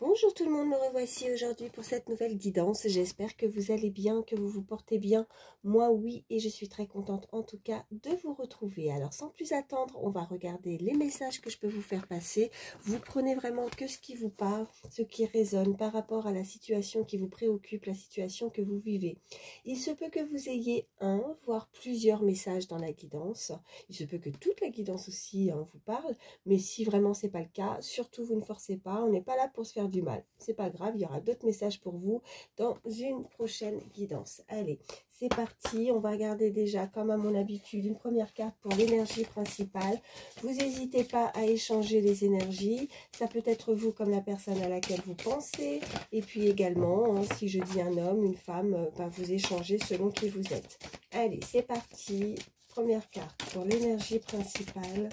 Bonjour tout le monde, me revoici aujourd'hui pour cette nouvelle guidance. J'espère que vous allez bien, que vous vous portez bien. Moi oui, et je suis très contente en tout cas de vous retrouver. Alors sans plus attendre, on va regarder les messages que je peux vous faire passer. Vous prenez vraiment que ce qui vous parle, ce qui résonne par rapport à la situation qui vous préoccupe, la situation que vous vivez. Il se peut que vous ayez un, voire plusieurs messages dans la guidance. Il se peut que toute la guidance aussi vous parle, mais si vraiment c'est pas le cas, surtout vous ne forcez pas, on n'est pas là pour se faire du mal. C'est pas grave, il y aura d'autres messages pour vous dans une prochaine guidance. Allez, c'est parti. On va regarder déjà, comme à mon habitude, une première carte pour l'énergie principale. Vous n'hésitez pas à échanger les énergies. Ça peut être vous comme la personne à laquelle vous pensez. Et puis également, si je dis un homme, une femme, vous échangez selon qui vous êtes. Allez, c'est parti. Première carte pour l'énergie principale.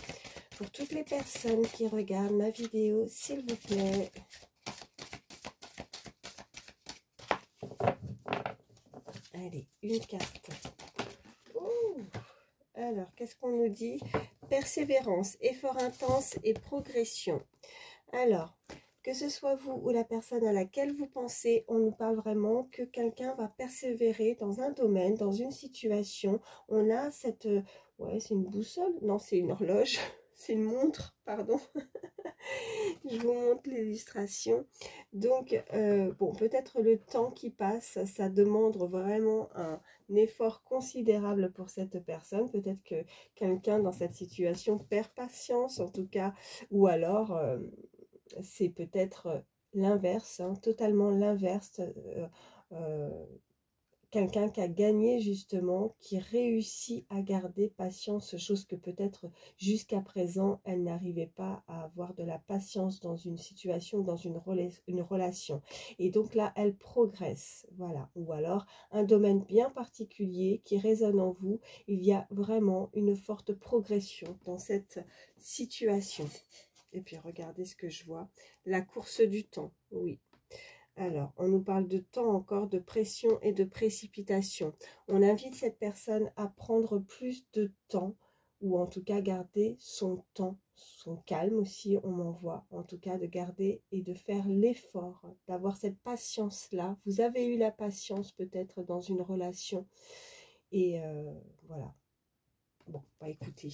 Pour toutes les personnes qui regardent ma vidéo, s'il vous plaît. Allez, une carte. Ouh. Alors, qu'est-ce qu'on nous dit? Persévérance, effort intense et progression. Alors, que ce soit vous ou la personne à laquelle vous pensez, on nous parle vraiment que quelqu'un va persévérer dans un domaine, dans une situation. On a cette... ouais, c'est une boussole? Non, c'est une horloge. C'est une montre, pardon. Je vous montre l'illustration. Donc, bon, peut-être le temps qui passe, ça demande vraiment un effort considérable pour cette personne. Peut-être que quelqu'un dans cette situation perd patience, en tout cas, ou alors c'est peut-être l'inverse, totalement l'inverse. Quelqu'un qui a gagné justement, qui réussit à garder patience, chose que peut-être jusqu'à présent, elle n'arrivait pas à avoir de la patience dans une situation, dans une relation. Et donc là, elle progresse, voilà. Ou alors, un domaine bien particulier qui résonne en vous, il y a vraiment une forte progression dans cette situation. Et puis, regardez ce que je vois. La course du temps, oui. Alors, on nous parle de temps encore, de pression et de précipitation. On invite cette personne à prendre plus de temps, ou en tout cas garder son temps, son calme aussi, on m'envoie. En tout cas, de garder et de faire l'effort, d'avoir cette patience-là. Vous avez eu la patience peut-être dans une relation. Et voilà. Bon, écoutez,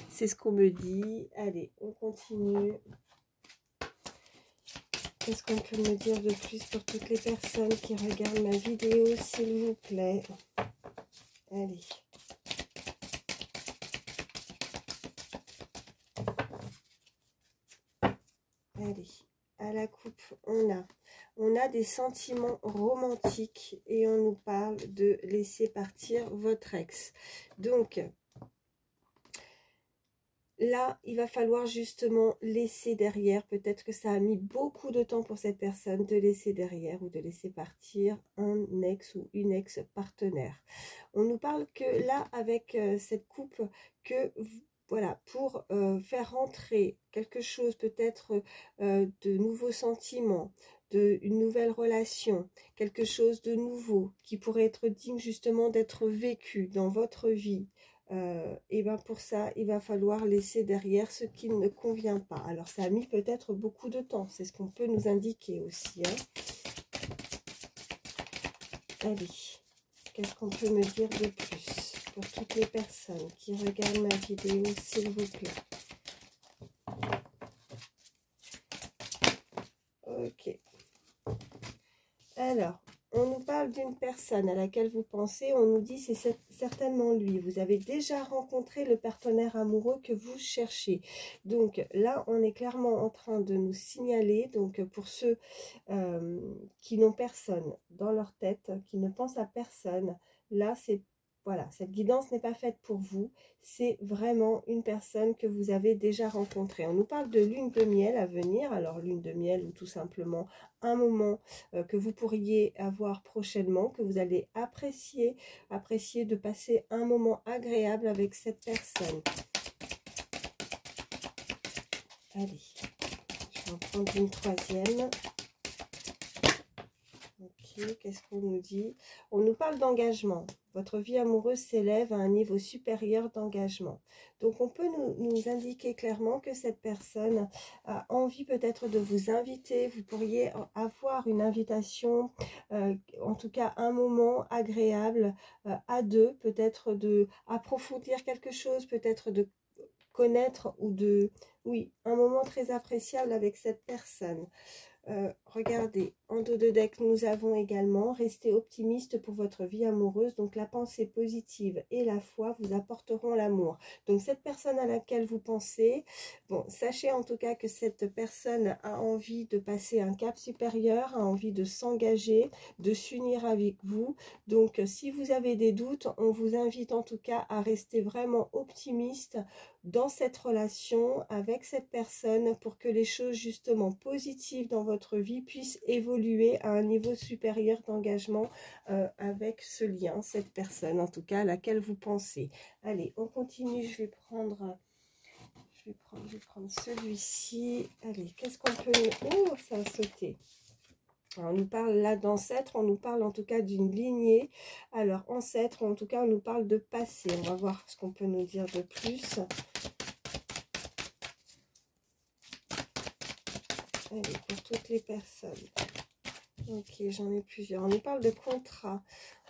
c'est ce qu'on me dit. Allez, on continue. Qu'est-ce qu'on peut me dire de plus pour toutes les personnes qui regardent ma vidéo, s'il vous plaît? Allez. Allez, à la coupe, on a des sentiments romantiques et on nous parle de laisser partir votre ex. Donc, là, il va falloir justement laisser derrière, peut-être que ça a mis beaucoup de temps pour cette personne de laisser derrière ou de laisser partir un ex ou une ex-partenaire. On nous parle que là, avec cette coupe, que voilà, pour faire rentrer quelque chose, peut-être de nouveaux sentiments, une nouvelle relation, quelque chose de nouveau qui pourrait être digne justement d'être vécu dans votre vie, et bien pour ça, il va falloir laisser derrière ce qui ne convient pas. Alors, ça a mis peut-être beaucoup de temps. C'est ce qu'on peut nous indiquer aussi. Allez, qu'est-ce qu'on peut me dire de plus pour toutes les personnes qui regardent ma vidéo, s'il vous plaît? Ok. Alors, on nous parle d'une personne à laquelle vous pensez, on nous dit c'est certainement lui. Vous avez déjà rencontré le partenaire amoureux que vous cherchez. Donc là, on est clairement en train de nous signaler, donc pour ceux qui n'ont personne dans leur tête, qui ne pensent à personne, là c'est... Voilà, cette guidance n'est pas faite pour vous, c'est vraiment une personne que vous avez déjà rencontrée. On nous parle de lune de miel à venir, alors lune de miel ou tout simplement un moment que vous pourriez avoir prochainement, que vous allez apprécier de passer un moment agréable avec cette personne. Allez, je vais en prendre une troisième. Ok, qu'est-ce qu'on nous dit? On nous parle d'engagement. Votre vie amoureuse s'élève à un niveau supérieur d'engagement. Donc on peut nous indiquer clairement que cette personne a envie peut-être de vous inviter. Vous pourriez avoir une invitation, en tout cas un moment agréable à deux, peut-être de approfondir quelque chose, peut-être de connaître ou de... Oui, un moment très appréciable avec cette personne. Regardez, en dos de deck, nous avons également resté optimiste pour votre vie amoureuse. Donc, la pensée positive et la foi vous apporteront l'amour. Donc, cette personne à laquelle vous pensez, bon, sachez en tout cas que cette personne a envie de passer un cap supérieur, a envie de s'engager, de s'unir avec vous. Donc, si vous avez des doutes, on vous invite en tout cas à rester vraiment optimiste dans cette relation avec cette personne pour que les choses justement positives dans votre vie puissent évoluer à un niveau supérieur d'engagement avec ce lien, cette personne en tout cas à laquelle vous pensez. Allez, on continue, je vais prendre celui-ci. Allez, qu'est-ce qu'on peut... Oh, ça a sauté. Alors, on nous parle là d'ancêtre, on nous parle en tout cas d'une lignée. Alors, ancêtre, en tout cas, on nous parle de passé. On va voir ce qu'on peut nous dire de plus. Allez, pour toutes les personnes. Ok, j'en ai plusieurs. On nous parle de contrat,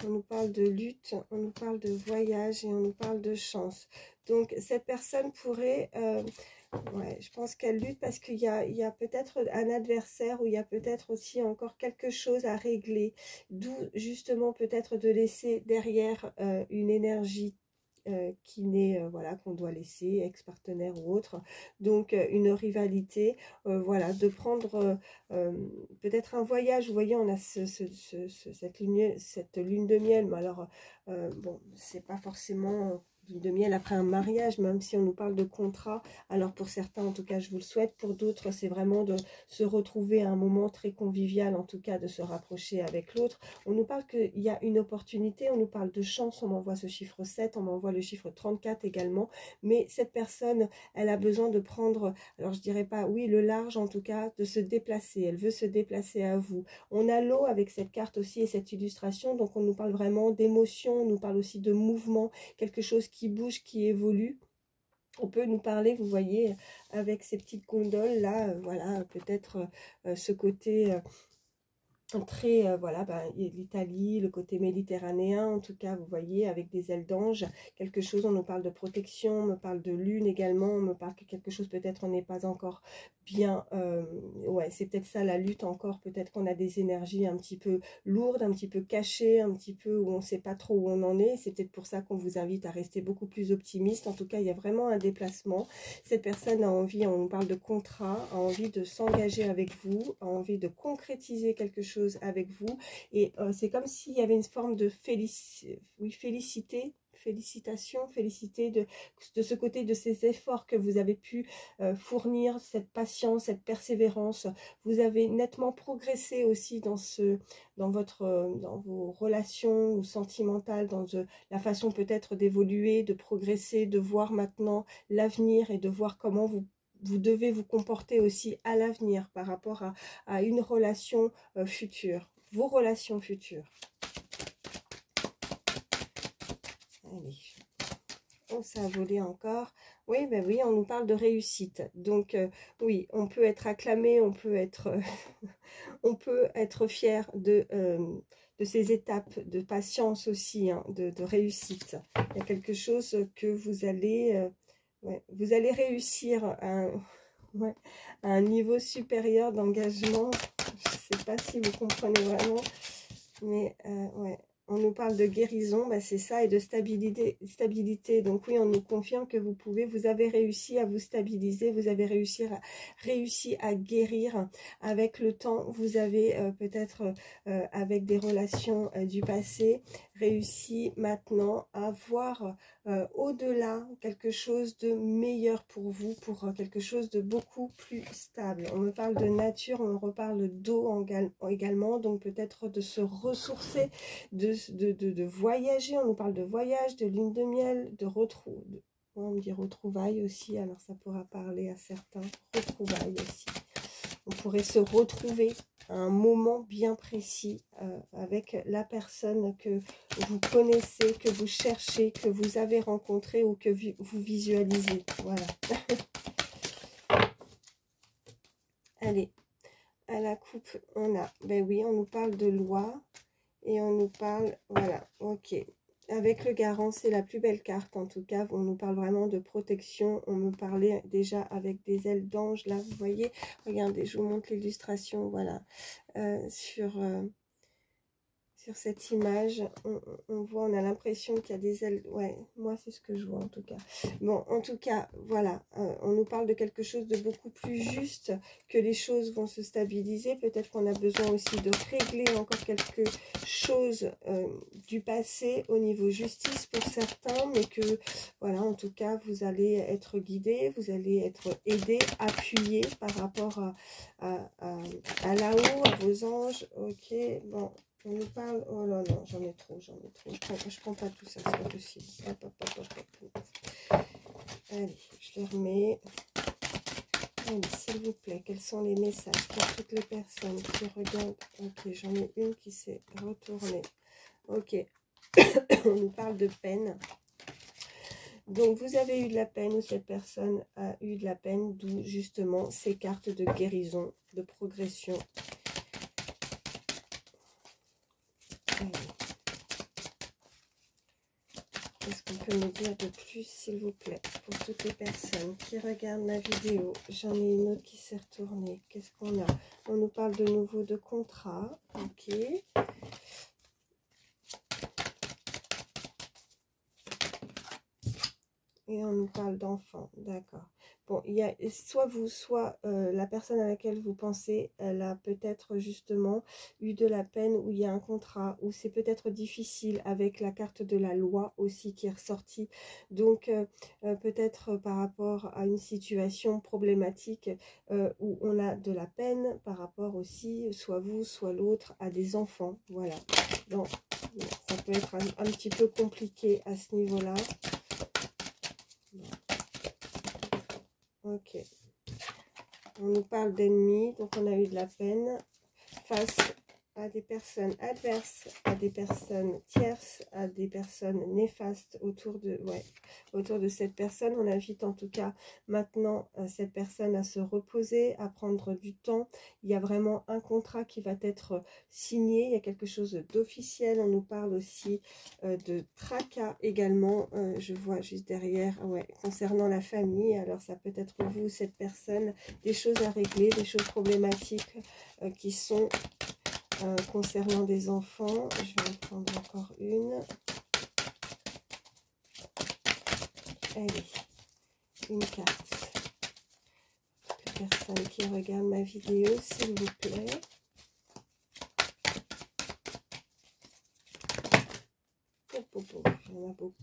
on nous parle de lutte, on nous parle de voyage et on nous parle de chance. Donc, cette personne pourrait... ouais, je pense qu'elle lutte parce qu'il y a peut-être un adversaire ou il y a peut-être aussi encore quelque chose à régler. D'où justement peut-être de laisser derrière une énergie qui n'est, voilà, qu'on doit laisser, ex-partenaire ou autre. Donc, une rivalité, voilà, de prendre peut-être un voyage. Vous voyez, on a cette lune de miel, mais alors, bon, c'est pas forcément... de miel après un mariage, même si on nous parle de contrat. Alors pour certains, en tout cas, je vous le souhaite. Pour d'autres, c'est vraiment de se retrouver à un moment très convivial, en tout cas, de se rapprocher avec l'autre. On nous parle qu'il y a une opportunité, on nous parle de chance, on m'envoie ce chiffre 7, on m'envoie le chiffre 34 également. Mais cette personne, elle a besoin de prendre, alors je dirais pas, oui, le large, en tout cas, de se déplacer. Elle veut se déplacer à vous. On a l'eau avec cette carte aussi et cette illustration, donc on nous parle vraiment d'émotion, on nous parle aussi de mouvement, quelque chose qui bouge, qui évolue. On peut nous parler, vous voyez, avec ces petites gondoles là, voilà, peut-être ce côté très, voilà, l'Italie, le côté méditerranéen, en tout cas, vous voyez, avec des ailes d'ange, quelque chose, on nous parle de protection, on me parle de lune également, on me parle que quelque chose, peut-être on n'est pas encore bien, ouais, c'est peut-être ça la lutte encore, peut-être qu'on a des énergies un petit peu lourdes, un petit peu cachées, un petit peu où on ne sait pas trop où on en est, c'est peut-être pour ça qu'on vous invite à rester beaucoup plus optimiste. En tout cas, il y a vraiment un déplacement. Cette personne a envie, on nous parle de contrat, a envie de s'engager avec vous, a envie de concrétiser quelque chose avec vous, et c'est comme s'il y avait une forme de félicité de ce côté, de ces efforts que vous avez pu fournir, cette patience, cette persévérance. Vous avez nettement progressé aussi dans vos relations ou sentimentales, dans la façon peut-être d'évoluer, de progresser, de voir maintenant l'avenir et de voir comment vous devez vous comporter aussi à l'avenir par rapport à une relation future, vos relations futures. Allez. Oh, ça a volé encore. Oui, ben oui, on nous parle de réussite. Donc, oui, on peut être acclamé, on peut être, on peut être fier de ces étapes de patience aussi, hein, de réussite. Il y a quelque chose que vous allez... ouais, vous allez réussir à un niveau supérieur d'engagement. Je ne sais pas si vous comprenez vraiment, mais ouais. On nous parle de guérison, bah c'est ça, et de stabilité. Donc oui, on nous confirme que vous avez réussi à vous stabiliser, vous avez réussi à guérir avec le temps. Vous avez peut-être avec des relations du passé réussi maintenant à voir au-delà quelque chose de meilleur pour vous, pour quelque chose de beaucoup plus stable. On me parle de nature, on me reparle d'eau également, donc peut-être de se ressourcer, de voyager. On nous parle de voyage, de lune de miel, on me dit retrouvailles aussi, alors ça pourra parler à certains, retrouvailles aussi. On pourrait se retrouver, un moment bien précis avec la personne que vous connaissez, que vous cherchez, que vous avez rencontré ou que vous visualisez. Voilà. Allez, à la coupe, on a, ben oui, on nous parle de loi et on nous parle, voilà, ok. Avec le garant, c'est la plus belle carte en tout cas. On nous parle vraiment de protection. On me parlait déjà avec des ailes d'ange. Là, vous voyez, regardez, je vous montre l'illustration. Voilà, sur cette image, on voit, on a l'impression qu'il y a des ailes. Ouais, moi, c'est ce que je vois en tout cas. Bon, en tout cas, voilà, on nous parle de quelque chose de beaucoup plus juste, que les choses vont se stabiliser. Peut-être qu'on a besoin aussi de régler encore quelque chose du passé au niveau justice pour certains, mais que, voilà, en tout cas, vous allez être guidé, vous allez être aidé, appuyé par rapport à là-haut, à vos anges. Ok, bon. On nous parle... Oh là non, j'en ai trop. Je prends pas tout ça, c'est pas possible. Hop, hop, hop, hop, hop. Allez, je les remets. Allez, s'il vous plaît, quels sont les messages pour toutes les personnes qui regardent? Ok, j'en ai une qui s'est retournée. Ok, on nous parle de peine. Donc, vous avez eu de la peine ou cette personne a eu de la peine, d'où justement ces cartes de guérison, de progression. Qu'est-ce qu'on peut me dire de plus, s'il vous plaît, pour toutes les personnes qui regardent la vidéo? J'en ai une autre qui s'est retournée. Qu'est-ce qu'on a? On nous parle de nouveau de contrat. Ok. Et on nous parle d'enfants. D'accord. Bon, il y a soit vous, soit la personne à laquelle vous pensez, elle a peut-être justement eu de la peine, où il y a un contrat, où c'est peut-être difficile, avec la carte de la loi aussi qui est ressortie. Donc, peut-être par rapport à une situation problématique où on a de la peine par rapport aussi, soit vous, soit l'autre, à des enfants. Voilà. Donc, ça peut être un petit peu compliqué à ce niveau-là. Ok. On nous parle d'ennemis, donc on a eu de la peine face à des personnes adverses, à des personnes tierces, à des personnes néfastes autour de cette personne. On invite en tout cas maintenant cette personne à se reposer, à prendre du temps. Il y a vraiment un contrat qui va être signé, il y a quelque chose d'officiel. On nous parle aussi de tracas également, je vois juste derrière, ouais, concernant la famille. Alors ça peut être vous, cette personne, des choses à régler, des choses problématiques qui sont concernant des enfants. Je vais en prendre encore une. Allez, une carte. Toutes les personnes qui regardent ma vidéo, s'il vous plaît. Il y en a beaucoup.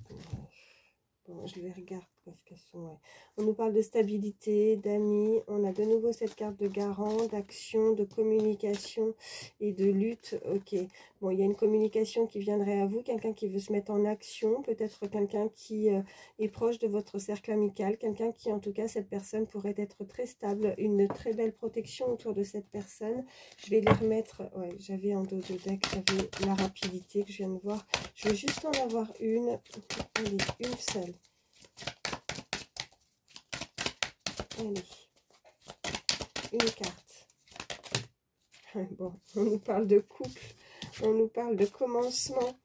Bon, je les regarde parce qu'elles sont... Ouais. On nous parle de stabilité, d'amis. On a de nouveau cette carte de garant, d'action, de communication et de lutte. Ok. Bon, il y a une communication qui viendrait à vous, quelqu'un qui veut se mettre en action, peut-être quelqu'un qui est proche de votre cercle amical, quelqu'un qui, en tout cas, cette personne pourrait être très stable, une très belle protection autour de cette personne. Je vais les remettre... Ouais, j'avais en dos de deck, j'avais la rapidité que je viens de voir. Je veux juste en avoir une. Allez, une seule. Allez, une carte. Bon, on nous parle de couple, on nous parle de commencement,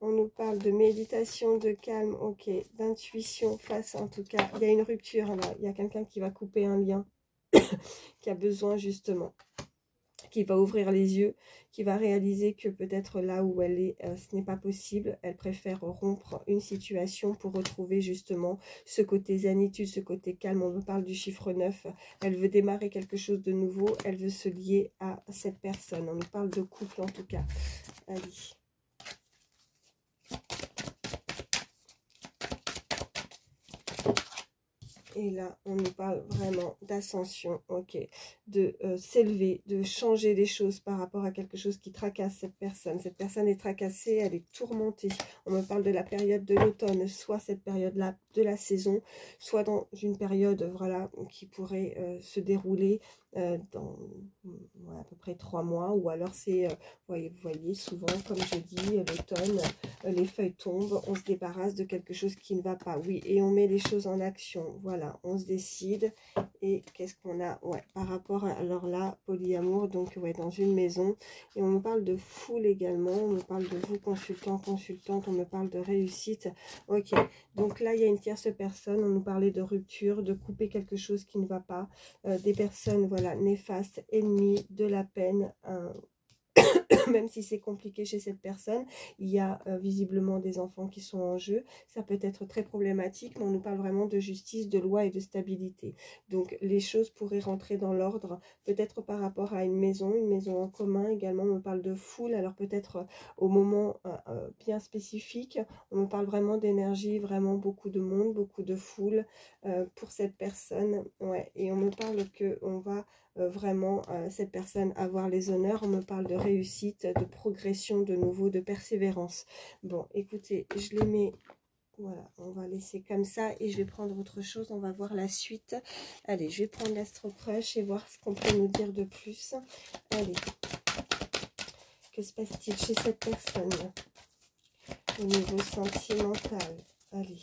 on nous parle de méditation, de calme, ok, d'intuition face, en tout cas, il y a une rupture là, il y a quelqu'un qui va couper un lien, qui a besoin justement, qui va ouvrir les yeux, qui va réaliser que peut-être là où elle est, ce n'est pas possible. Elle préfère rompre une situation pour retrouver justement ce côté zénitude, ce côté calme. On me parle du chiffre 9. Elle veut démarrer quelque chose de nouveau. Elle veut se lier à cette personne. On nous parle de couple en tout cas. Allez. Et là, on nous parle vraiment d'ascension, ok, de s'élever, de changer les choses par rapport à quelque chose qui tracasse cette personne. Cette personne est tracassée, elle est tourmentée. On me parle de la période de l'automne, soit cette période-là de la saison, soit dans une période voilà, qui pourrait se dérouler dans à peu près 3 mois, ou alors c'est, vous voyez, souvent, comme je dis, l'automne, les feuilles tombent, on se débarrasse de quelque chose qui ne va pas, oui, et on met les choses en action, voilà, on se décide, et qu'est-ce qu'on a, ouais, par rapport à, alors là, polyamour, donc, ouais, dans une maison, et on me parle de foule également, on me parle de vous, consultant, consultante, on me parle de réussite, ok, donc là, il y a une tierce personne, on nous parlait de rupture, de couper quelque chose qui ne va pas, des personnes, voilà, néfastes, ennemies, de la peine, même si c'est compliqué chez cette personne, il y a visiblement des enfants qui sont en jeu. Ça peut être très problématique, mais on nous parle vraiment de justice, de loi et de stabilité. Donc les choses pourraient rentrer dans l'ordre, peut-être par rapport à une maison en commun également. On me parle de foule, alors peut-être au moment bien spécifique. On me parle vraiment d'énergie, vraiment beaucoup de monde, beaucoup de foule pour cette personne. Ouais. Et on me parle qu'on va vraiment cette personne avoir les honneurs. On me parle de réussite, de progression de nouveau, de persévérance. Bon, écoutez, je les mets, voilà, on va laisser comme ça et je vais prendre autre chose, on va voir la suite. Allez, je vais prendre l'Astro Crush et voir ce qu'on peut nous dire de plus. Allez, que se passe-t-il chez cette personne au niveau sentimental? Allez.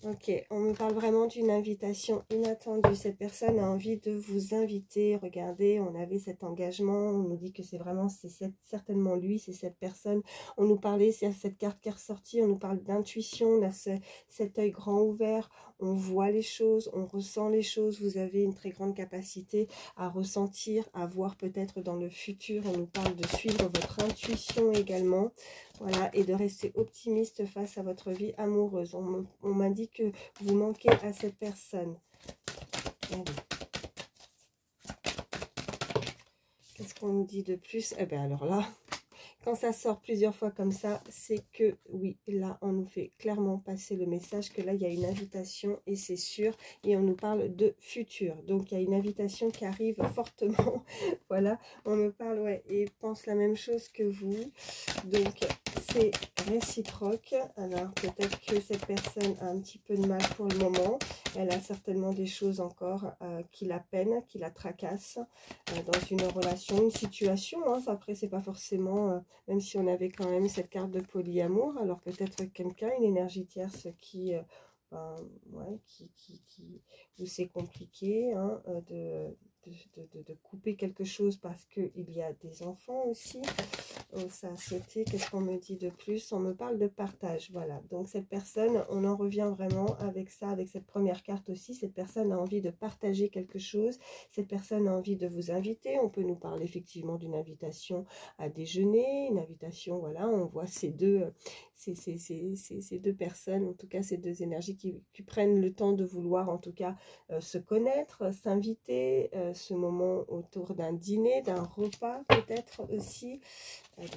Ok, on me parle vraiment d'une invitation inattendue. Cette personne a envie de vous inviter. Regardez, on avait cet engagement. On nous dit que c'est vraiment, certainement lui, c'est cette personne. On nous parlait, c'est cette carte qui est ressortie. On nous parle d'intuition. On a cet œil grand ouvert. On voit les choses, on ressent les choses. Vous avez une très grande capacité à ressentir, à voir peut-être dans le futur. On nous parle de suivre votre intuition également. Voilà, et de rester optimiste face à votre vie amoureuse. On m'a dit que vous manquez à cette personne. Allez. Qu'est-ce qu'on nous dit de plus? Eh bien alors là, quand ça sort plusieurs fois comme ça, c'est que oui, là on nous fait clairement passer le message que là il y a une invitation et c'est sûr, et on nous parle de futur. Donc il y a une invitation qui arrive fortement. Voilà, on me parle, ouais, et pense la même chose que vous. Donc c'est réciproque. Alors peut-être que cette personne a un petit peu de mal pour le moment. Elle a certainement des choses encore qui la peinent, qui la tracassent dans une relation, une situation. Hein. Après, c'est pas forcément, même si on avait quand même cette carte de polyamour, alors peut-être quelqu'un, une énergie tierce qui, ben, ouais, où c'est compliqué hein, de couper quelque chose parce qu'il y a des enfants aussi. Donc ça a sauté. Qu'est-ce qu'on me dit de plus? On me parle de partage, voilà. Donc cette personne, on en revient vraiment avec ça, avec cette première carte aussi. Cette personne a envie de partager quelque chose. Cette personne a envie de vous inviter. On peut nous parler effectivement d'une invitation à déjeuner, une invitation, voilà. On voit ces deux personnes, en tout cas ces deux énergies qui prennent le temps de vouloir en tout cas se connaître, s'inviter, ce moment autour d'un dîner, d'un repas peut-être aussi. Allez.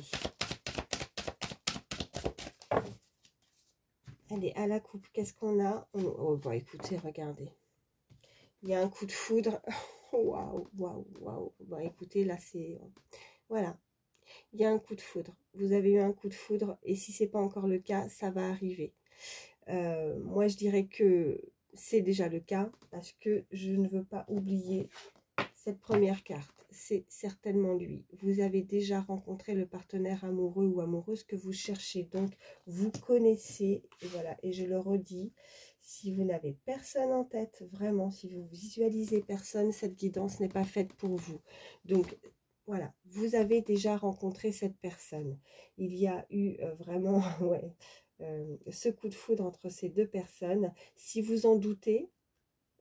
Allez, à la coupe, qu'est-ce qu'on a? Oh, bah écoutez, regardez. Il y a un coup de foudre. Waouh, waouh, waouh. Bah écoutez, là c'est... Voilà. Il y a un coup de foudre. Vous avez eu un coup de foudre et si ce n'est pas encore le cas, ça va arriver. Moi, je dirais que c'est déjà le cas parce que je ne veux pas oublier cette première carte. C'est certainement lui. Vous avez déjà rencontré le partenaire amoureux ou amoureuse que vous cherchez. Donc, vous connaissez. Et voilà. Et je le redis, si vous n'avez personne en tête, vraiment, si vous visualisez personne, cette guidance n'est pas faite pour vous. Donc, voilà. Vous avez déjà rencontré cette personne. Il y a eu vraiment, ouais, ce coup de foudre entre ces deux personnes. Si vous en doutez,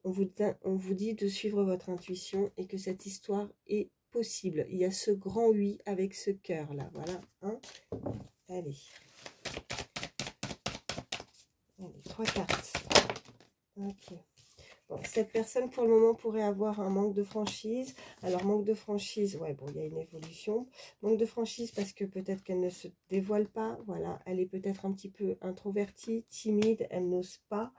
on vous dit de suivre votre intuition et que cette histoire est possible. Il y a ce grand oui avec ce cœur là. Voilà. Hein, allez. Allez, 3 cartes. Ok. Bon, cette personne, pour le moment, pourrait avoir un manque de franchise. Alors, manque de franchise, ouais, bon, il y a une évolution. Manque de franchise parce que peut-être qu'elle ne se dévoile pas. Voilà, elle est peut-être un petit peu introvertie, timide, elle n'ose pas.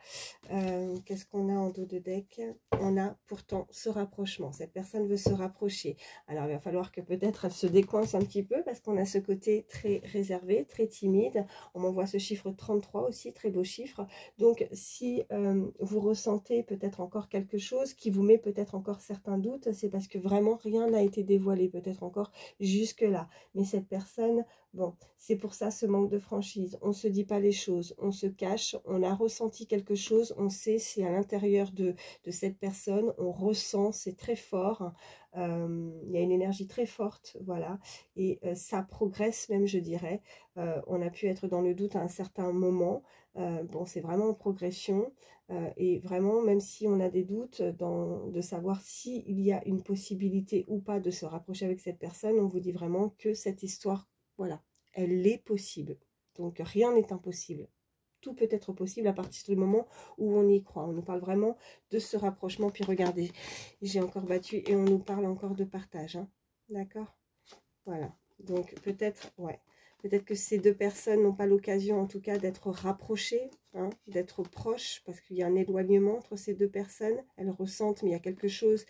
Qu'est-ce qu'on a en dos de deck? On a pourtant ce rapprochement. Cette personne veut se rapprocher. Alors, il va falloir que peut-être elle se décoince un petit peu parce qu'on a ce côté très réservé, très timide. On m'envoie ce chiffre 33 aussi, très beau chiffre. Donc, si vous ressentez peut-être encore quelque chose qui vous met peut-être encore certains doutes, c'est parce que vraiment rien n'a été dévoilé, peut-être encore jusque-là. Mais cette personne, bon, c'est pour ça ce manque de franchise. On ne se dit pas les choses, on se cache, on a ressenti quelque chose, on sait, c'est à l'intérieur de cette personne, on ressent, c'est très fort. Il y a une énergie très forte, voilà, et ça progresse même, je dirais. On a pu être dans le doute à un certain moment. Bon, c'est vraiment en progression. Et vraiment, même si on a des doutes de savoir s'il y a une possibilité ou pas de se rapprocher avec cette personne, on vous dit vraiment que cette histoire, voilà, elle est possible. Donc, rien n'est impossible. Tout peut être possible à partir du moment où on y croit. On nous parle vraiment de ce rapprochement. Puis regardez, j'ai encore battu et on nous parle encore de partage. Hein. D'accord? Voilà. Donc, peut-être, ouais. Peut-être que ces deux personnes n'ont pas l'occasion, en tout cas, d'être rapprochées, hein, d'être proches, parce qu'il y a un éloignement entre ces deux personnes. Elles ressentent, mais il y a quelque chose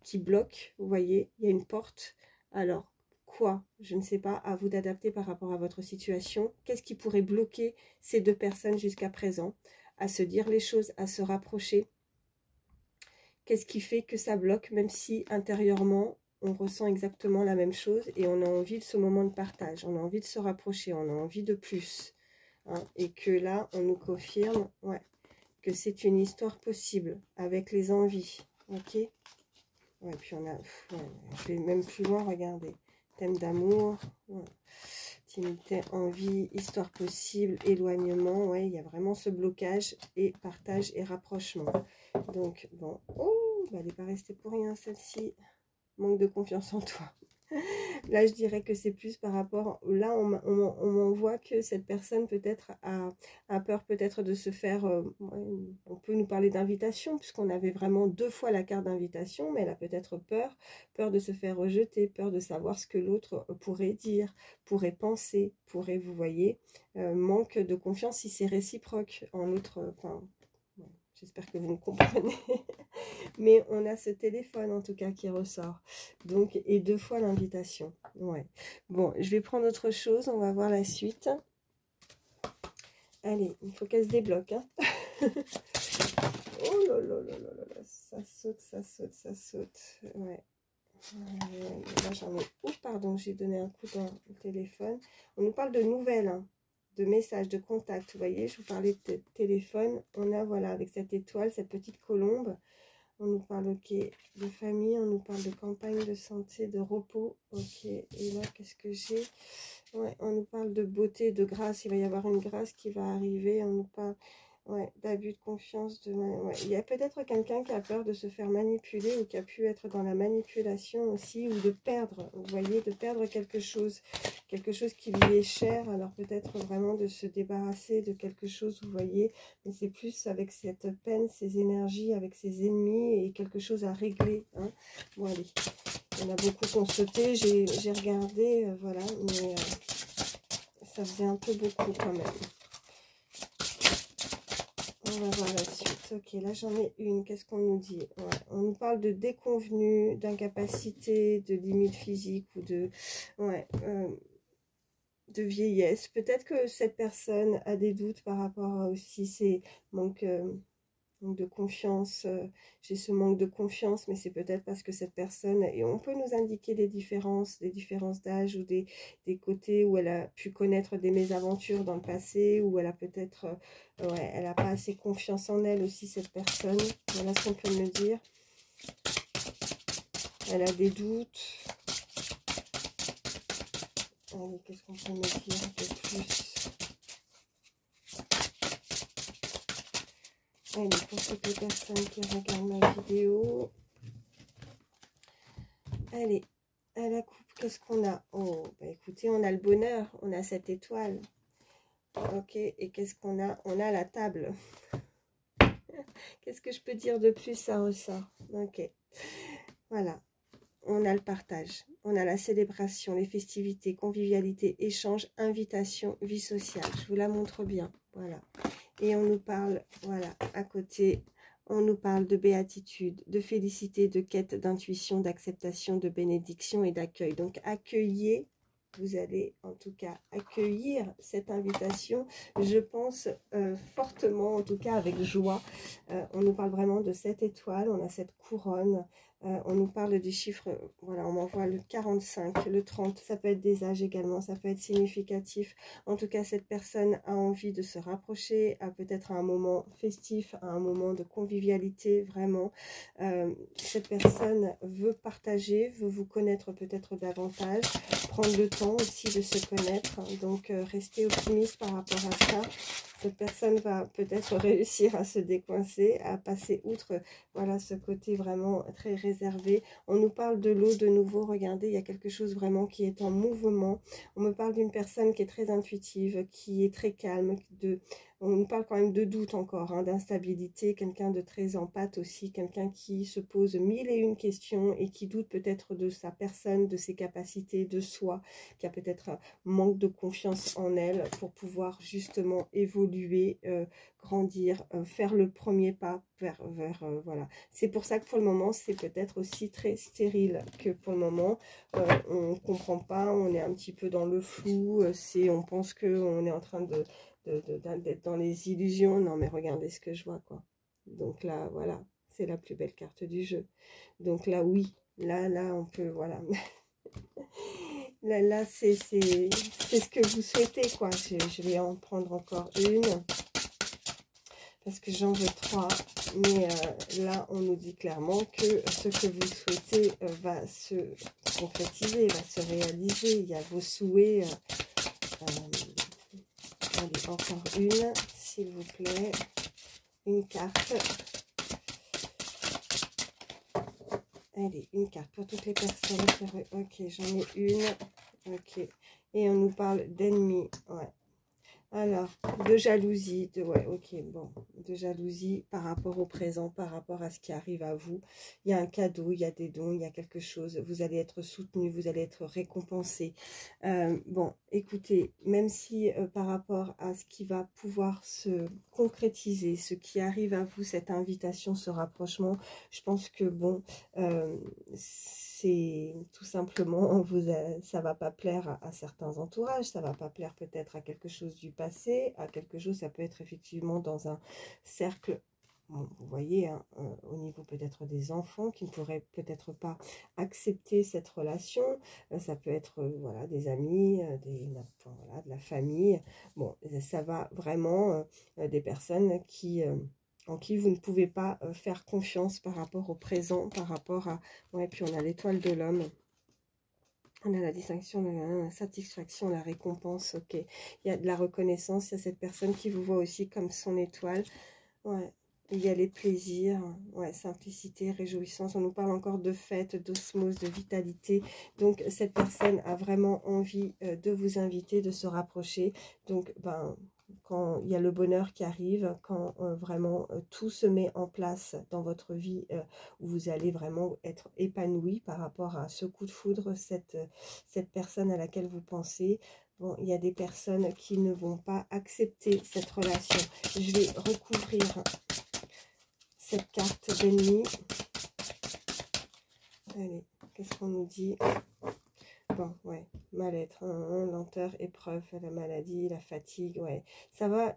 qui bloque, vous voyez, il y a une porte. Alors, quoi? Je ne sais pas, à vous d'adapter par rapport à votre situation. Qu'est-ce qui pourrait bloquer ces deux personnes jusqu'à présent à se dire les choses, à se rapprocher? Qu'est-ce qui fait que ça bloque, même si intérieurement, on ressent exactement la même chose et on a envie de ce moment de partage, on a envie de se rapprocher, on a envie de plus. Hein, et que là, on nous confirme ouais, que c'est une histoire possible avec les envies. Ok? Ouais, puis on a... ouais, je vais même plus loin, regardez. Thème d'amour, ouais. Intimité, envie, histoire possible, éloignement. Ouais, il y a vraiment ce blocage et partage et rapprochement. Donc, bon. Oh, bah, elle n'est pas restée pour rien, celle-ci. Manque de confiance en toi. Là, je dirais que c'est plus par rapport... Là, on m'envoie que cette personne peut-être a peur peut-être de se faire... on peut nous parler d'invitation, puisqu'on avait vraiment 2 fois la carte d'invitation, mais elle a peut-être peur. Peur de se faire rejeter, peur de savoir ce que l'autre pourrait dire, pourrait penser, pourrait, vous voyez, manque de confiance si c'est réciproque en l'autre... Enfin, j'espère que vous me comprenez. Mais on a ce téléphone en tout cas qui ressort. Donc, et 2 fois l'invitation. Ouais. Bon, je vais prendre autre chose. On va voir la suite. Allez, il faut qu'elle se débloque. Hein. Oh là là là là là là. Ça saute, ça saute, ça saute. Ouais. Là, j'en ai... Oh, pardon, j'ai donné un coup dans le téléphone. On nous parle de nouvelles, hein, de messages, de contacts. Vous voyez, je vous parlais de téléphone. On a, voilà, avec cette étoile, cette petite colombe. On nous parle, ok, de famille, on nous parle de campagne, de santé, de repos, ok. Et là, qu'est-ce que j'ai? Ouais, on nous parle de beauté, de grâce. Il va y avoir une grâce qui va arriver. On nous parle, ouais, d'abus de confiance. Ouais. Il y a peut-être quelqu'un qui a peur de se faire manipuler ou qui a pu être dans la manipulation aussi, ou de perdre, vous voyez, de perdre quelque chose qui lui est cher. Alors peut-être vraiment de se débarrasser de quelque chose, vous voyez, mais c'est plus avec cette peine, ces énergies, avec ses ennemis et quelque chose à régler. Hein. Bon, allez, il y en a beaucoup qui ont sauté, j'ai regardé, voilà, mais ça faisait un peu beaucoup quand même. On va voir la suite. Ok, là j'en ai une. Qu'est-ce qu'on nous dit? Ouais, on nous parle de déconvenus, d'incapacité, de limites physiques ou de... Ouais, de vieillesse. Peut-être que cette personne a des doutes par rapport à aussi ces manques de confiance. J'ai ce manque de confiance, mais c'est peut-être parce que cette personne, et on peut nous indiquer des différences d'âge ou des côtés où elle a pu connaître des mésaventures dans le passé, où elle a peut-être, ouais, elle n'a pas assez confiance en elle aussi, cette personne. Voilà ce qu'on peut me dire. Elle a des doutes. Allez, qu'est-ce qu'on peut me dire un peu plus? Allez, pour toutes les personnes qui regardent ma vidéo. Allez, à la coupe, qu'est-ce qu'on a? Oh, bah écoutez, on a le bonheur, on a cette étoile. Ok, et qu'est-ce qu'on a? On a la table. Qu'est-ce que je peux dire de plus, ça ressort? Ok, voilà. On a le partage, on a la célébration, les festivités, convivialité, échange, invitation, vie sociale. Je vous la montre bien, voilà. Et on nous parle, voilà, à côté, on nous parle de béatitude, de félicité, de quête, d'intuition, d'acceptation, de bénédiction et d'accueil. Donc, accueillez, vous allez en tout cas accueillir cette invitation, je pense fortement, en tout cas avec joie. On nous parle vraiment de cette étoile, on a cette couronne. On nous parle des chiffres, voilà, on m'envoie le 45, le 30, ça peut être des âges également, ça peut être significatif. En tout cas, cette personne a envie de se rapprocher, à peut-être à un moment festif, à un moment de convivialité, vraiment. Cette personne veut partager, veut vous connaître peut-être davantage, prendre le temps aussi de se connaître. Donc, restez optimiste par rapport à ça. Cette personne va peut-être réussir à se décoincer, à passer outre, voilà, ce côté vraiment très réservé. On nous parle de l'eau de nouveau, regardez, il y a quelque chose vraiment qui est en mouvement. On me parle d'une personne qui est très intuitive, qui est très calme, on nous parle quand même de doute encore, hein, d'instabilité, quelqu'un de très empathe aussi, quelqu'un qui se pose mille et une questions et qui doute peut-être de sa personne, de ses capacités, de soi, qui a peut-être un manque de confiance en elle pour pouvoir justement évoluer, grandir, faire le premier pas vers voilà. C'est pour ça que pour le moment, c'est peut-être aussi très stérile, que pour le moment, on ne comprend pas, on est un petit peu dans le flou, on pense qu'on est en train d'être dans les illusions. Non, mais regardez ce que je vois, quoi. Donc là, voilà, c'est la plus belle carte du jeu. Donc là, oui, là, on peut, voilà. Là, c'est ce que vous souhaitez, quoi. Je vais en prendre encore une, parce que j'en veux 3. Mais là, on nous dit clairement que ce que vous souhaitez va se concrétiser, va se réaliser. Il y a vos souhaits. Allez, encore une, s'il vous plaît. Une carte. Allez, une carte pour toutes les personnes. Ok, j'en ai une. Ok. Et on nous parle d'ennemis. Ouais. Alors, de jalousie, ouais, ok, bon, de jalousie par rapport au présent, par rapport à ce qui arrive à vous. Il y a un cadeau, il y a des dons, il y a quelque chose. Vous allez être soutenu, vous allez être récompensé. Bon, écoutez, même si par rapport à ce qui va pouvoir se concrétiser, ce qui arrive à vous, cette invitation, ce rapprochement, je pense que bon, c'est tout simplement, ça va pas plaire à certains entourages, ça va pas plaire peut-être à quelque chose du passé, à quelque chose, ça peut être effectivement dans un cercle, bon, vous voyez, hein, au niveau peut-être des enfants qui ne pourraient peut-être pas accepter cette relation, ça peut être voilà, des amis, enfin, voilà, de la famille, bon, ça va vraiment, des personnes en qui vous ne pouvez pas faire confiance par rapport au présent, par rapport à... Ouais, puis on a l'étoile de l'homme. On a la distinction, la satisfaction, la récompense, ok. Il y a de la reconnaissance, il y a cette personne qui vous voit aussi comme son étoile. Ouais, il y a les plaisirs, ouais, simplicité, réjouissance. On nous parle encore de fête, d'osmose, de vitalité. Donc, cette personne a vraiment envie de vous inviter, de se rapprocher. Donc, ben... quand il y a le bonheur qui arrive, quand vraiment tout se met en place dans votre vie, où vous allez vraiment être épanoui par rapport à ce coup de foudre, cette personne à laquelle vous pensez. Bon, il y a des personnes qui ne vont pas accepter cette relation. Je vais recouvrir cette carte d'ennemi. Allez, qu'est-ce qu'on nous dit? Bon, ouais, mal-être, lenteur, épreuve, la maladie, la fatigue, ouais. Ça va...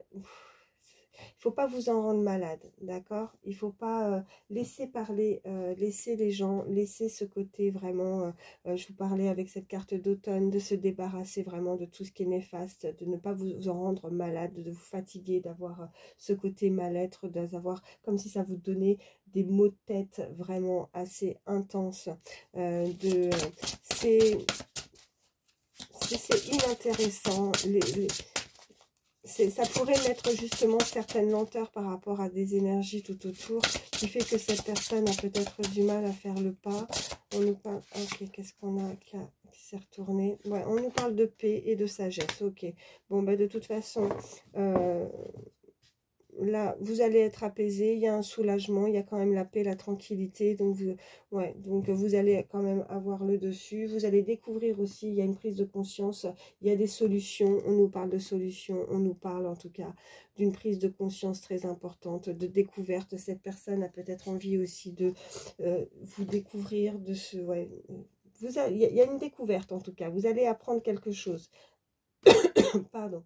Il faut pas vous en rendre malade, d'accord? Il faut pas laisser parler, laisser les gens, laisser ce côté vraiment... je vous parlais avec cette carte d'automne, de se débarrasser vraiment de tout ce qui est néfaste, de ne pas vous en rendre malade, de vous fatiguer, d'avoir ce côté mal-être, d'avoir comme si ça vous donnait des maux de tête vraiment assez intenses. C'est inintéressant. Ça pourrait mettre justement certaines lenteurs par rapport à des énergies tout autour, qui fait que cette personne a peut-être du mal à faire le pas. On nous parle... Ok, qu'est-ce qu'on a qui s'est retourné? Ouais, on nous parle de paix et de sagesse. Ok, bon, bah de toute façon... là, vous allez être apaisé, il y a un soulagement, il y a quand même la paix, la tranquillité, donc vous allez quand même avoir le dessus. Vous allez découvrir aussi, il y a une prise de conscience, il y a des solutions, on nous parle de solutions, on nous parle en tout cas d'une prise de conscience très importante, de découverte. Cette personne a peut-être envie aussi de vous découvrir, de ce... Ouais, il y a une découverte en tout cas, vous allez apprendre quelque chose. Pardon.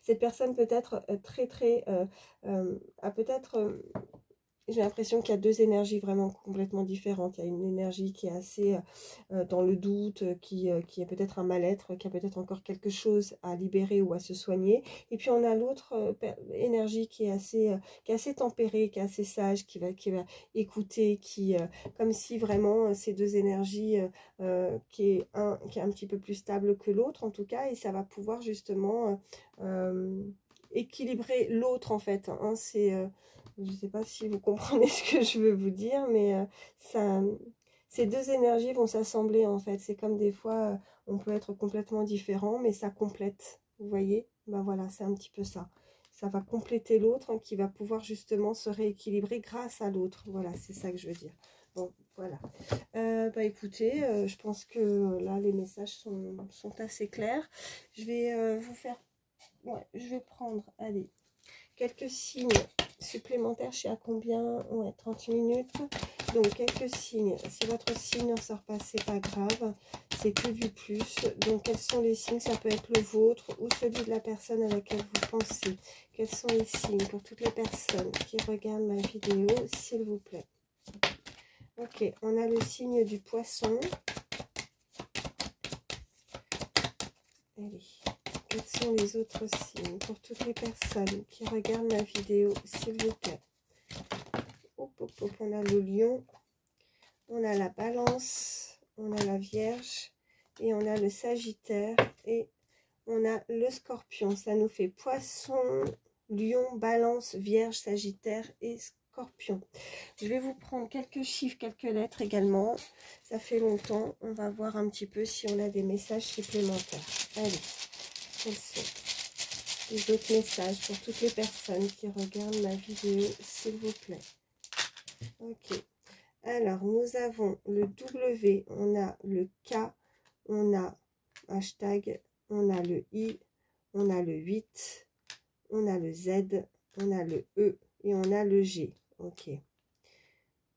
Cette personne peut être a peut-être, j'ai l'impression qu'il y a deux énergies vraiment complètement différentes. Il y a une énergie qui est assez dans le doute, qui est peut-être un mal-être, qui a peut-être encore quelque chose à libérer ou à se soigner. Et puis on a l'autre énergie qui est assez tempérée, qui est assez sage, qui va écouter, comme si vraiment ces deux énergies, qui est un petit peu plus stable que l'autre en tout cas, et ça va pouvoir justement équilibrer l'autre en fait. Hein, je ne sais pas si vous comprenez ce que je veux vous dire, mais ces deux énergies vont s'assembler en fait. C'est comme des fois, on peut être complètement différent, mais ça complète. Vous voyez? Ben voilà, c'est un petit peu ça. Ça va compléter l'autre, hein, qui va pouvoir justement se rééquilibrer grâce à l'autre. Voilà, c'est ça que je veux dire. Bon, voilà. Bah écoutez, je pense que là, les messages sont assez clairs. Je vais vous faire... Ouais, je vais prendre, allez, quelques signes supplémentaires. Je sais à combien? Ouais, 30 minutes. Donc, quelques signes. Si votre signe ne sort pas, c'est pas grave. C'est que du plus. Donc, quels sont les signes? Ça peut être le vôtre ou celui de la personne à laquelle vous pensez. Quels sont les signes pour toutes les personnes qui regardent ma vidéo, s'il vous plaît? Ok, on a le signe du poisson. Allez. Quels sont les autres signes pour toutes les personnes qui regardent ma vidéo, s'il vous plaît? Hop, hop, hop. On a le lion, on a la balance, on a la vierge et on a le sagittaire et on a le scorpion. Ça nous fait poisson, lion, balance, vierge, sagittaire et scorpion. Je vais vous prendre quelques chiffres, quelques lettres également. Ça fait longtemps. On va voir un petit peu si on a des messages supplémentaires. Allez. Quels sont les autres messages pour toutes les personnes qui regardent ma vidéo, s'il vous plaît? Ok. Alors, nous avons le W, on a le K, on a hashtag, on a le I, on a le 8, on a le Z, on a le E et on a le G. Ok.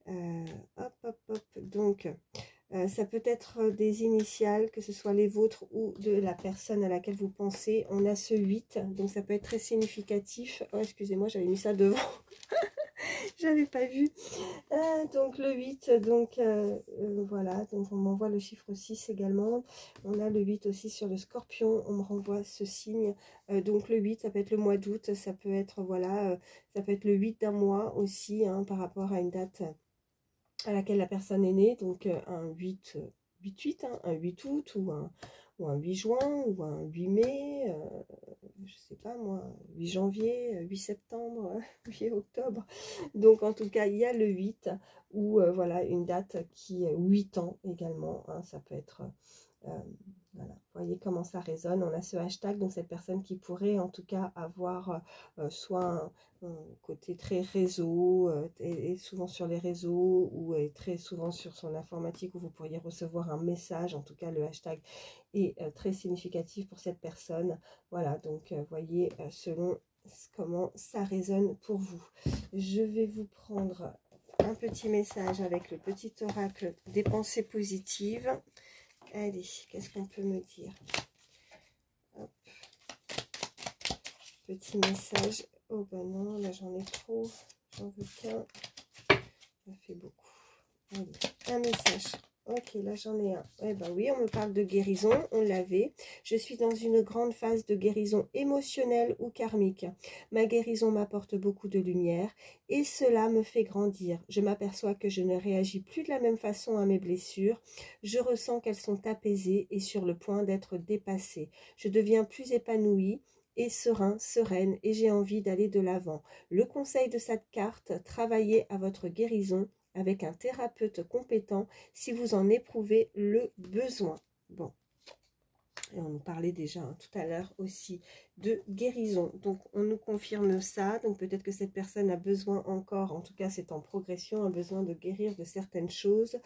Hop, hop, hop. Donc... ça peut être des initiales, que ce soit les vôtres ou de la personne à laquelle vous pensez. On a ce 8, donc ça peut être très significatif. Oh, excusez-moi, j'avais mis ça devant. J'avais pas vu. Donc le 8, donc voilà. Donc on m'envoie le chiffre 6 également. On a le 8 aussi sur le scorpion. On me renvoie ce signe. Donc le 8, ça peut être le mois d'août. Ça peut être, voilà, ça peut être le 8 d'un mois aussi, hein, par rapport à une date à laquelle la personne est née, donc un 8-8, hein, un 8 août ou un 8 juin ou un 8 mai, je sais pas moi, 8 janvier, 8 septembre, 8 octobre. Donc en tout cas, il y a le 8 ou voilà, une date qui est 8 ans également, hein, ça peut être... voilà, vous voyez comment ça résonne. On a ce hashtag, donc cette personne qui pourrait en tout cas avoir soit un côté très réseau, et souvent sur les réseaux, ou est très souvent sur son informatique, où vous pourriez recevoir un message. En tout cas, le hashtag est très significatif pour cette personne. Voilà, donc voyez selon comment ça résonne pour vous. Je vais vous prendre un petit message avec le petit oracle des pensées positives. Allez, qu'est-ce qu'on peut me dire? Hop. Petit message. Oh ben non, là j'en ai trop. J'en veux qu'un. Ça fait beaucoup. Allez, un message. Ok, là j'en ai un. Eh ben oui, on me parle de guérison, on l'avait. Je suis dans une grande phase de guérison émotionnelle ou karmique. Ma guérison m'apporte beaucoup de lumière et cela me fait grandir. Je m'aperçois que je ne réagis plus de la même façon à mes blessures. Je ressens qu'elles sont apaisées et sur le point d'être dépassées. Je deviens plus épanouie et sereine et j'ai envie d'aller de l'avant. Le conseil de cette carte, travaillez à votre guérison avec un thérapeute compétent si vous en éprouvez le besoin. Bon, Et on nous parlait déjà tout à l'heure aussi de guérison. Donc, on nous confirme ça. Donc, peut-être que cette personne a besoin encore, en tout cas, c'est en progression, a besoin de guérir de certaines choses.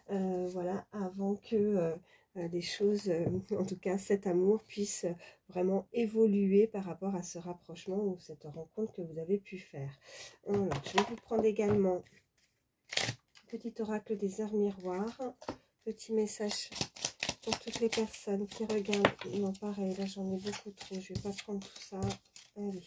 Voilà, avant que les choses, en tout cas, cet amour puisse vraiment évoluer par rapport à ce rapprochement ou cette rencontre que vous avez pu faire. Voilà, je vais vous prendre également petit oracle des heures miroirs. Petit message pour toutes les personnes qui regardent. Non, pareil, là j'en ai beaucoup trop, je vais pas prendre tout ça. Allez.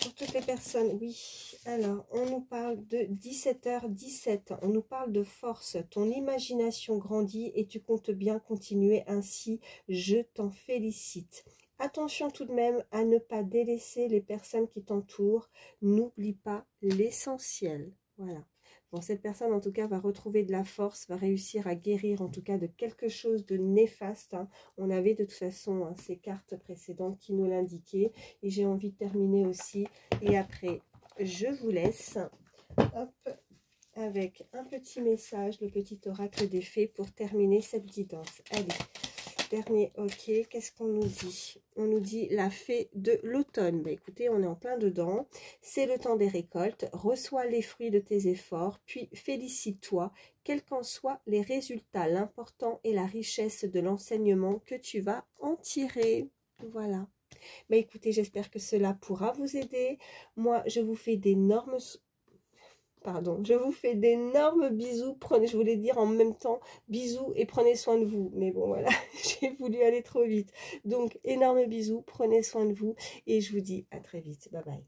Pour toutes les personnes, oui. Alors, on nous parle de 17h17. On nous parle de force. Ton imagination grandit et tu comptes bien continuer ainsi. Je t'en félicite. Attention tout de même à ne pas délaisser les personnes qui t'entourent. N'oublie pas l'essentiel. Voilà. Bon, cette personne, en tout cas, va retrouver de la force, va réussir à guérir, en tout cas, de quelque chose de néfaste. Hein. On avait de toute façon ces cartes précédentes qui nous l'indiquaient. Et j'ai envie de terminer aussi. Et après, je vous laisse hop, avec un petit message, le petit oracle des fées pour terminer cette guidance. Allez. Dernier, ok, qu'est-ce qu'on nous dit? On nous dit la fée de l'automne. Bah, écoutez, on est en plein dedans. C'est le temps des récoltes. Reçois les fruits de tes efforts, puis félicite-toi, quels qu'en soient les résultats. L'important est la richesse de l'enseignement que tu vas en tirer. Voilà. Bah, écoutez, j'espère que cela pourra vous aider. Moi, je vous fais d'énormes... Pardon, je vous fais d'énormes bisous. Prenez, je voulais dire en même temps bisous et prenez soin de vous. Mais bon, voilà, j'ai voulu aller trop vite. Donc, énormes bisous, prenez soin de vous et je vous dis à très vite. Bye bye.